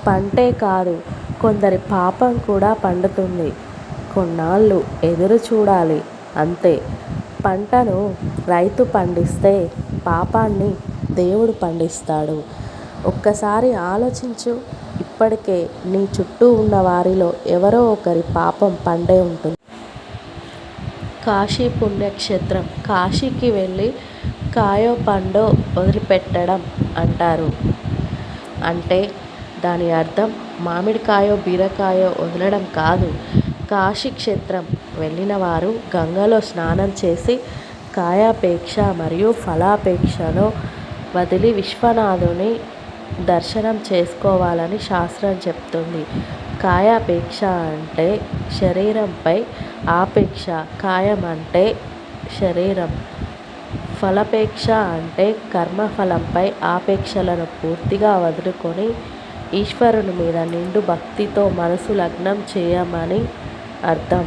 పంటే కాదు, కొందరి పాపం కూడా పండుతుంది. కొన్నాళ్ళు ఎదురు చూడాలి అంతే. పంటను రైతు పండిస్తే పాపాన్ని దేవుడు పండిస్తాడు. ఒక్కసారి ఆలోచించు. ఇప్పటికే నీ చుట్టూ ఉన్న వారిలో ఎవరో ఒకరి పాపం పండే ఉంటుంది. కాశీ పుణ్యక్షేత్రం. కాశీకి వెళ్ళి కాయో పండో వదిలిపెట్టడం అంటారు. అంటే దాని అర్థం మామిడికాయో బీరకాయో వదలడం కాదు. కాశీ క్షేత్రం వెళ్ళిన వారు గంగలో స్నానం చేసి కాయాపేక్ష మరియు ఫలాపేక్షను వదిలి విశ్వనాథుని దర్శనం చేసుకోవాలని శాస్త్రం చెప్తుంది. కాయాపేక్ష అంటే శరీరంపై ఆపేక్ష, కాయం అంటే శరీరం, ఫలాపేక్ష అంటే కర్మఫలంపై ఆపేక్షలను పూర్తిగా వదులుకొని ఈశ్వరుని మీద నిండు భక్తితో మనసు లగ్నం చేయమని అర్థం.